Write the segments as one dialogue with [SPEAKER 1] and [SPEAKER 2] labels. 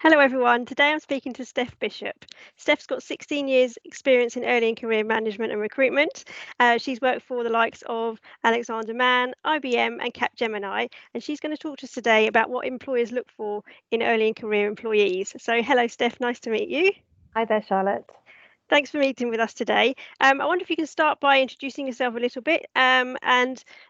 [SPEAKER 1] Hello everyone, today I'm speaking to Steph Bishop. Steph's got 16 years experience in early and career management and recruitment. She's worked for the likes of Alexander Mann, IBM and Capgemini, and she's going to talk to us today about what employers look for in early and career employees. So hello Steph, nice to meet you.
[SPEAKER 2] Hi there, Charlotte.
[SPEAKER 1] Thanks for meeting with us today. I wonder if you can start by introducing yourself a little bit, and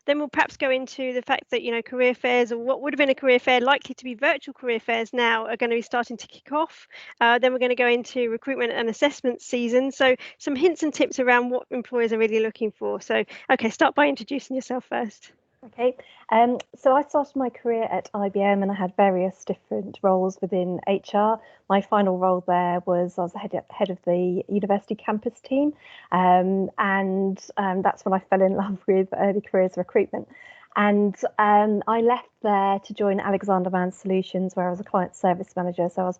[SPEAKER 1] then we'll perhaps go into the fact that, career fairs, or what would have been a career fair, likely to be virtual career fairs now, are going to be starting to kick off. Then we're going to go into recruitment and assessment season. So some hints and tips around what employers are really looking for. So, okay, start by introducing yourself first.
[SPEAKER 2] Okay, so I started my career at IBM and I had various different roles within HR. My final role there was I was head of the university campus team, and that's when I fell in love with early careers recruitment. And I left there to join Alexander Mann Solutions, where I was a client service manager. So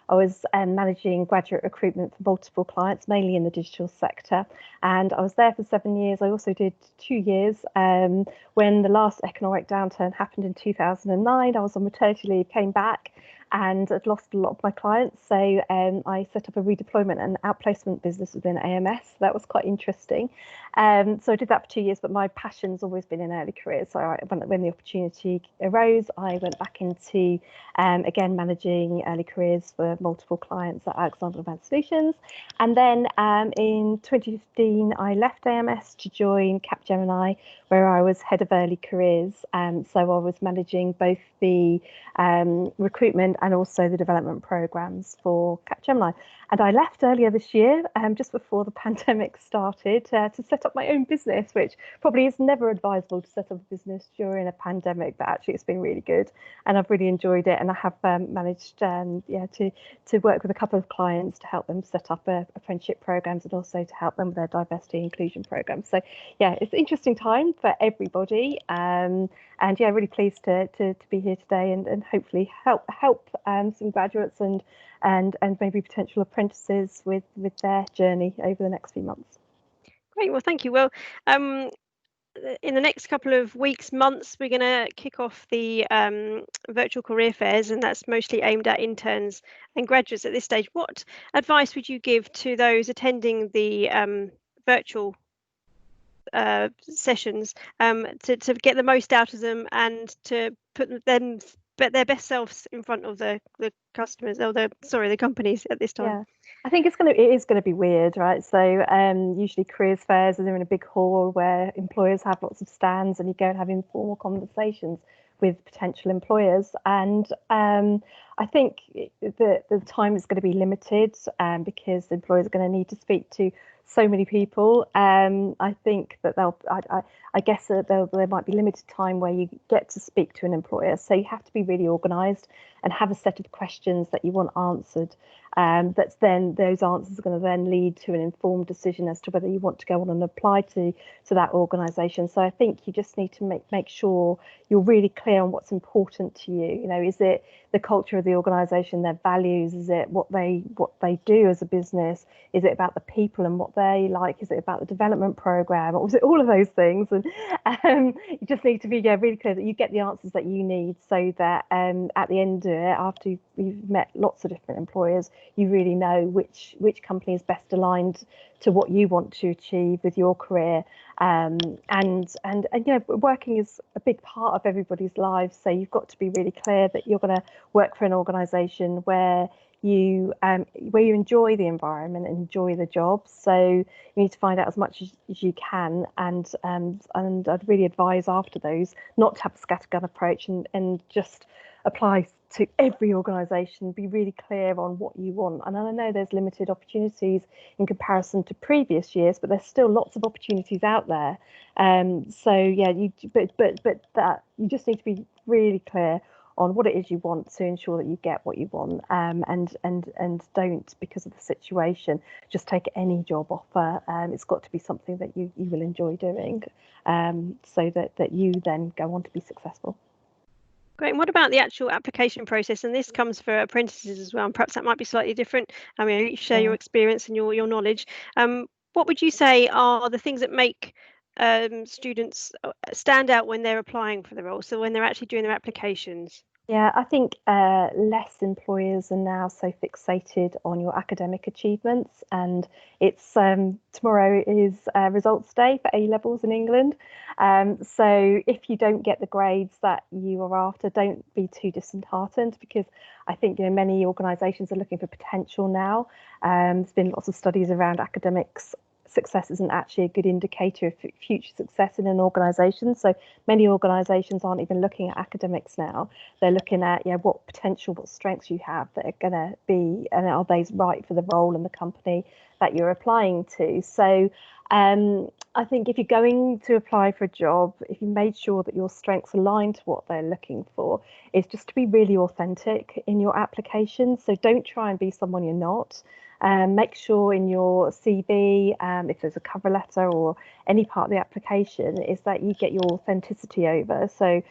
[SPEAKER 2] I was managing graduate recruitment for multiple clients, mainly in the digital sector. And I was there for 7 years. I also did 2 years when the last economic downturn happened in 2009. I was on maternity leave, came back, and I'd lost a lot of my clients. So I set up a redeployment and outplacement business within AMS. That was quite interesting. So I did that for 2 years, but my passion's always been in early careers. So when the opportunity arose, I went back into, again, managing early careers for multiple clients at Alexander Mann Solutions. And then in 2015, I left AMS to join Capgemini, where I was head of early careers. So I was managing both the recruitment and also the development programs for Capgemini. And I left earlier this year, just before the pandemic started, to set up my own business, which probably is never advisable to set up a business during a pandemic, but actually it's been really good. And I've really enjoyed it. And I have managed to work with a couple of clients to help them set up apprenticeship programs and also to help them with their diversity and inclusion programs. So yeah, it's an interesting time for everybody. And yeah, really pleased to be here today and hopefully help some graduates and maybe potential apprentices with their journey over the next few months.
[SPEAKER 1] Great, well, thank you. Well, in the next couple of weeks, months, we're going to kick off the virtual career fairs, and that's mostly aimed at interns and graduates at this stage. What advice would you give to those attending the virtual sessions to get the most out of them and to put their best selves in front of the customers, or the companies at this time?
[SPEAKER 2] Yeah, I think it is gonna be weird, right? So usually careers fairs, and they're in a big hall where employers have lots of stands, and you go and have informal conversations with potential employers. And I think the time is going to be limited because employers are going to need to speak to so many people. I think that I guess that there might be limited time where you get to speak to an employer. So you have to be really organised and have a set of questions that you want answered. That's then those answers are going to then lead to an informed decision as to whether you want to go on and apply to that organisation. So I think you just need to make sure you're really clear on what's important to you. You know, is it the culture of the organisation, their values? Is it what they do as a business? Is it about the people and what they like? Is it about the development programme? Or was it all of those things? And you just need to be really clear that you get the answers that you need, so that at the end of it, after you've met lots of different employers, you really know which company is best aligned to what you want to achieve with your career. And working is a big part of everybody's lives, so you've got to be really clear that you're going to work for an organisation where you enjoy the environment and enjoy the job. So you need to find out as much as you can, and I'd really advise after those not to have a scattergun approach and just apply to every organisation. Be really clear on what you want. And I know there's limited opportunities in comparison to previous years, but there's still lots of opportunities out there. So yeah, but that you just need to be really clear on what it is you want to ensure that you get what you want, and don't, because of the situation, just take any job offer. It's got to be something that you will enjoy doing, so that you then go on to be successful.
[SPEAKER 1] Great. And what about the actual application process? And this comes for apprentices as well, and perhaps that might be slightly different. I mean, you share your experience and your knowledge. What would you say are the things that make students stand out when they're applying for the role, so when they're actually doing their applications?
[SPEAKER 2] Yeah, I think less employers are now so fixated on your academic achievements, and it's tomorrow is results day for A levels in England. So if you don't get the grades that you are after, don't be too disheartened, because I think many organisations are looking for potential now. There's been lots of studies around academics. Success isn't actually a good indicator of future success in an organisation. So many organisations aren't even looking at academics now. They're looking at what potential, what strengths you have that are going to be, and are they right for the role in the company that you're applying to. So I think if you're going to apply for a job, if you made sure that your strengths align to what they're looking for, is just to be really authentic in your application. So don't try and be someone you're not. Make sure in your CV, if there's a cover letter or any part of the application, is that you get your authenticity over. So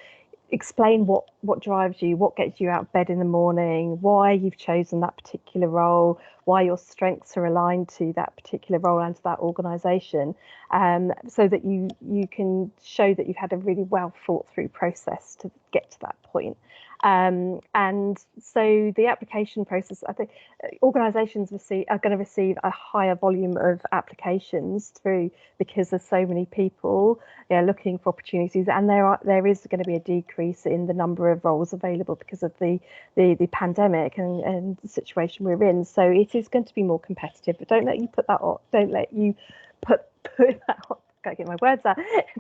[SPEAKER 2] explain what drives you, what gets you out of bed in the morning, why you've chosen that particular role, why your strengths are aligned to that particular role and to that organisation, so that you can show that you've had a really well thought through process to get to that point. And so the application process, I think organisations are going to receive a higher volume of applications through, because there's so many people looking for opportunities, and there is going to be a decrease in the number of roles available because of the pandemic and the situation we're in. So it is going to be more competitive, but don't let you put that off. Don't let you put that off. Gotta get my words out.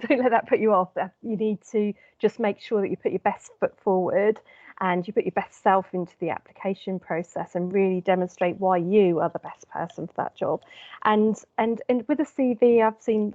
[SPEAKER 2] Don't let that put you off. You need to just make sure that you put your best foot forward and you put your best self into the application process and really demonstrate why you are the best person for that job. And with a CV,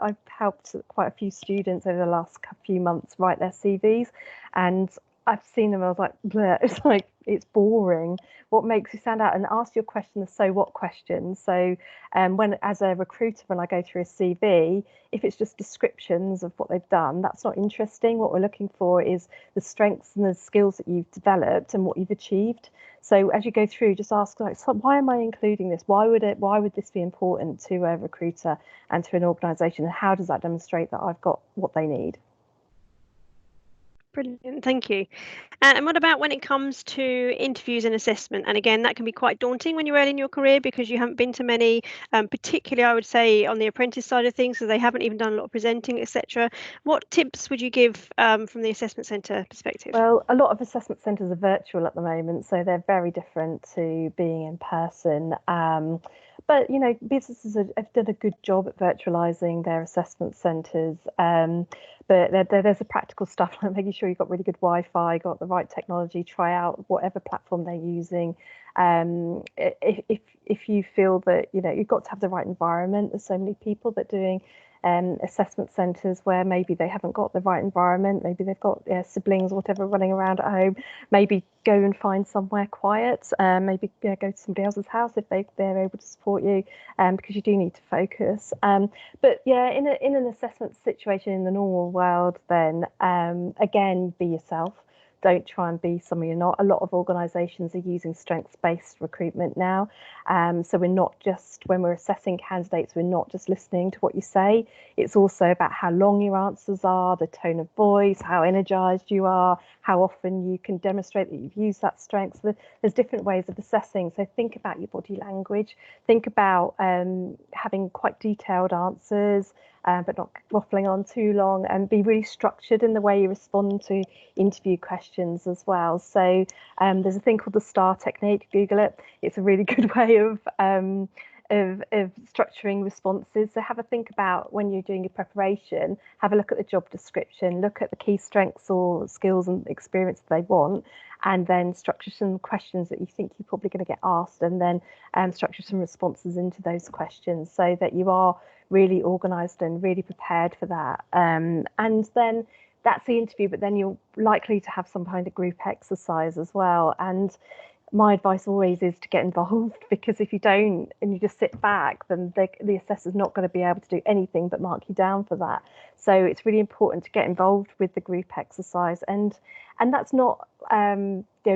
[SPEAKER 2] I've helped quite a few students over the last few months write their CVs, and I've seen them. I was like, bleh. It's like, it's boring. What makes you stand out? And ask your question the so what question. So when, as a recruiter, when I go through a CV, if it's just descriptions of what they've done, that's not interesting. What we're looking for is the strengths and the skills that you've developed and what you've achieved. So as you go through, just ask, like, so why am I including this? Why would this be important to a recruiter and to an organisation? And how does that demonstrate that I've got what they need?
[SPEAKER 1] Brilliant, thank you. And what about when it comes to interviews and assessment? And again, that can be quite daunting when you're early in your career because you haven't been to many, particularly I would say on the apprentice side of things, so they haven't even done a lot of presenting, etc. What tips would you give from the assessment centre perspective?
[SPEAKER 2] Well, a lot of assessment centres are virtual at the moment, so they're very different to being in person. But businesses have done a good job at virtualising their assessment centres. But there's the practical stuff like making sure you've got really good Wi-Fi, got the right technology, try out whatever platform they're using. If you feel that you've got to have the right environment, there's so many people that are doing assessment centres where maybe they haven't got the right environment, maybe they've got siblings or whatever running around at home. Maybe go and find somewhere quiet, maybe go to somebody else's house if they're able to support you, because you do need to focus. But yeah, in an assessment situation in the normal world, then again, be yourself. Don't try and be someone you're not. A lot of organisations are using strengths-based recruitment now. So we're not just, when we're assessing candidates, we're not just listening to what you say. It's also about how long your answers are, the tone of voice, how energised you are, how often you can demonstrate that you've used that strength. So there's different ways of assessing. So think about your body language. Think about having quite detailed answers, but not waffling on too long, and be really structured in the way you respond to interview questions as well. So there's a thing called the STAR technique. Google it. It's a really good way of structuring responses. So have a think about when you're doing your preparation, have a look at the job description, look at the key strengths or skills and experience that they want, and then structure some questions that you think you're probably going to get asked, and then structure some responses into those questions so that you are really organised and really prepared for that. And then that's the interview, but then you're likely to have some kind of group exercise as well. And my advice always is to get involved, because if you don't and you just sit back, then the assessor's not going to be able to do anything but mark you down for that. So it's really important to get involved with the group exercise and And that's not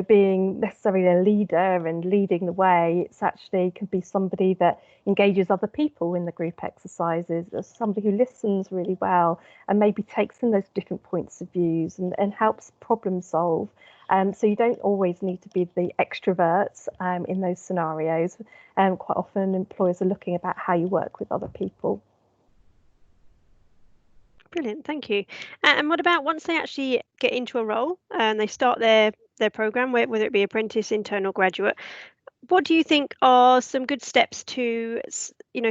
[SPEAKER 2] being necessarily a leader and leading the way. It's actually can be somebody that engages other people in the group exercises, or somebody who listens really well and maybe takes in those different points of views and helps problem solve. So you don't always need to be the extroverts in those scenarios. Quite often employers are looking about how you work with other people.
[SPEAKER 1] Brilliant, thank you. And what about once they actually get into a role and they start their program, whether it be apprentice, intern, or graduate? What do you think are some good steps to,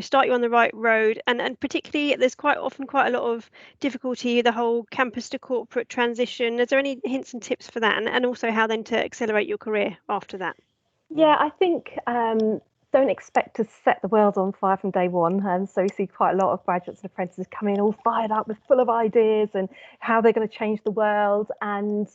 [SPEAKER 1] start you on the right road? And particularly, there's quite often quite a lot of difficulty, the whole campus to corporate transition. Is there any hints and tips for that? And also how then to accelerate your career after that?
[SPEAKER 2] Yeah, I think don't expect to set the world on fire from day one. And so we see quite a lot of graduates and apprentices come in all fired up with full of ideas and how they're going to change the world, and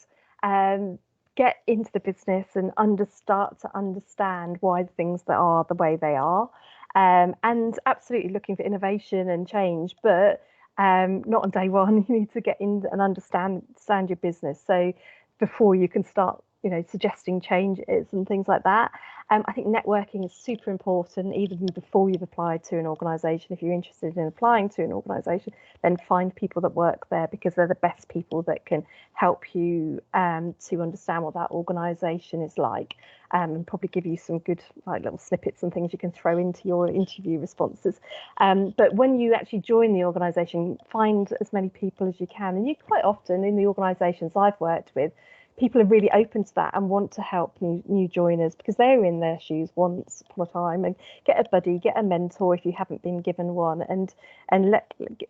[SPEAKER 2] get into the business and start to understand why things that are the way they are. And absolutely looking for innovation and change, but not on day one. You need to get in and understand your business. So before you can start suggesting changes and things like that. I think networking is super important, even before you've applied to an organisation. If you're interested in applying to an organisation, then find people that work there, because they're the best people that can help you to understand what that organisation is like, and probably give you some good little snippets and things you can throw into your interview responses. But when you actually join the organisation, find as many people as you can. And you quite often, in the organisations I've worked with, people are really open to that and want to help new joiners, because they're in their shoes once upon a time, and get a buddy, get a mentor if you haven't been given one, and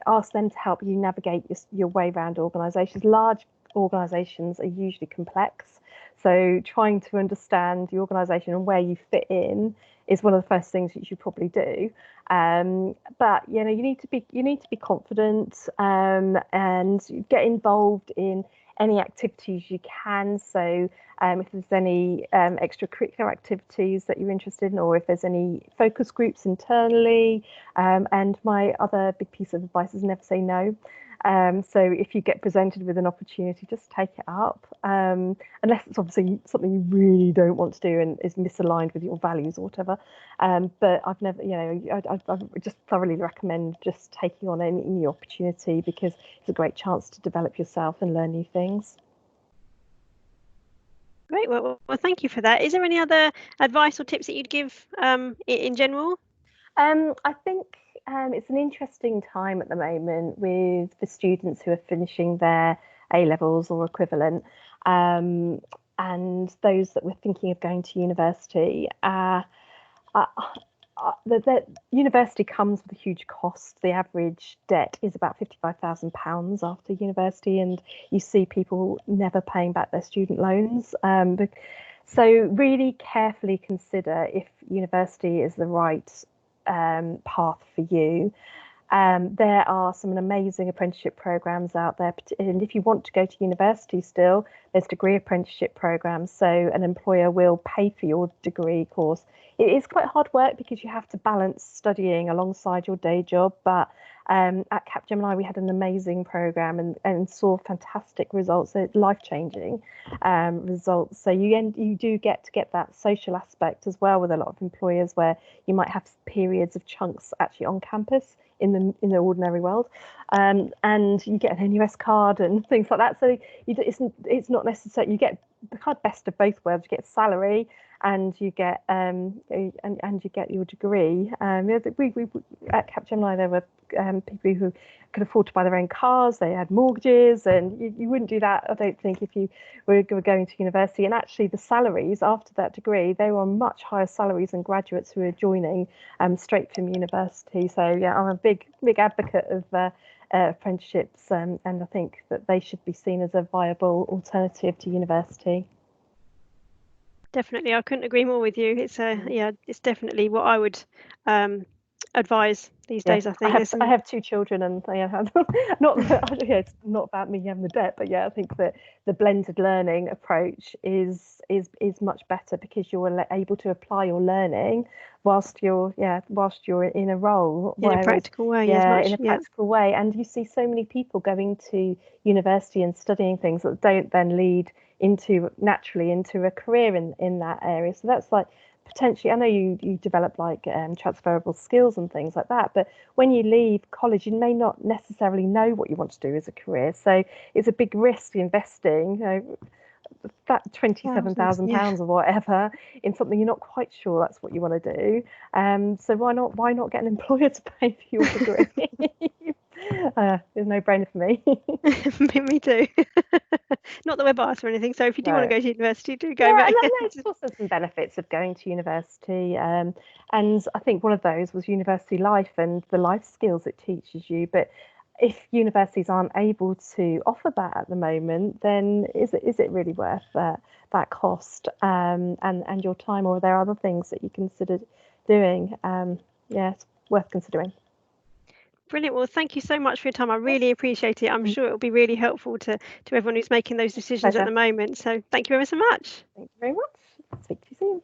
[SPEAKER 2] ask them to help you navigate your way around organisations. Large organisations are usually complex, so trying to understand the organisation and where you fit in is one of the first things that you should probably do. But you need to be confident, and get involved in any activities you can. So if there's any extracurricular activities that you're interested in, or if there's any focus groups internally. And my other big piece of advice is never say no. So if you get presented with an opportunity, just take it up, unless it's obviously something you really don't want to do and is misaligned with your values or whatever. But I've never, I just thoroughly recommend just taking on any new opportunity, because it's a great chance to develop yourself and learn new things.
[SPEAKER 1] Great. Well, thank you for that. Is there any other advice or tips that you'd give in general?
[SPEAKER 2] I think it's an interesting time at the moment with the students who are finishing their A levels or equivalent, and those that were thinking of going to university. The university comes with a huge cost. The average debt is about £55,000 after university, and you see people never paying back their student loans. So really carefully consider if university is the right path for you. There are some amazing apprenticeship programs out there, and if you want to go to university still, there's degree apprenticeship programs, so an employer will pay for your degree course. It is quite hard work because you have to balance studying alongside your day job, but at Capgemini we had an amazing program and saw fantastic results, life-changing results. So you do get that social aspect as well with a lot of employers, where you might have periods of chunks actually on campus in the ordinary world, and you get an NUS card and things like that. So it's not necessary. You get the kind of best of both worlds. You get salary, and you get and you get your degree. We at Capgemini there were people who could afford to buy their own cars. They had mortgages, and you wouldn't do that, I don't think, if you were going to university. And actually, the salaries after that degree, they were much higher salaries than graduates who are joining straight from university. So yeah, I'm a big advocate of apprenticeships, and I think that they should be seen as a viable alternative to university.
[SPEAKER 1] Definitely, I couldn't agree more with you. It's it's definitely what I would advise these days. I think
[SPEAKER 2] I have two children, and it's not about me having the debt, but I think that the blended learning approach is much better, because you're able to apply your learning whilst you're in a role,
[SPEAKER 1] in a practical way.
[SPEAKER 2] Practical way. And you see so many people going to university and studying things that don't then lead naturally into a career in that area. So that's like potentially, I know you develop like transferable skills and things like that, but when you leave college, you may not necessarily know what you want to do as a career. So it's a big risk investing, that £27,000 or whatever in something you're not quite sure that's what you want to do. So why not get an employer to pay for your degree? There's no brainer for me.
[SPEAKER 1] Me too. Not that we're biased or anything. So if you do want to go to university, do go.
[SPEAKER 2] Yeah,
[SPEAKER 1] but
[SPEAKER 2] and there's also some benefits of going to university. And I think one of those was university life and the life skills it teaches you. But if universities aren't able to offer that at the moment, then is it really worth that cost and your time, or are there other things that you considered doing? Yeah, it's worth considering.
[SPEAKER 1] Brilliant. Well, thank you so much for your time. I really appreciate it. I'm sure it will be really helpful to everyone who's making those decisions at the moment. So thank you ever so much.
[SPEAKER 2] Thank you very much. Speak to you soon.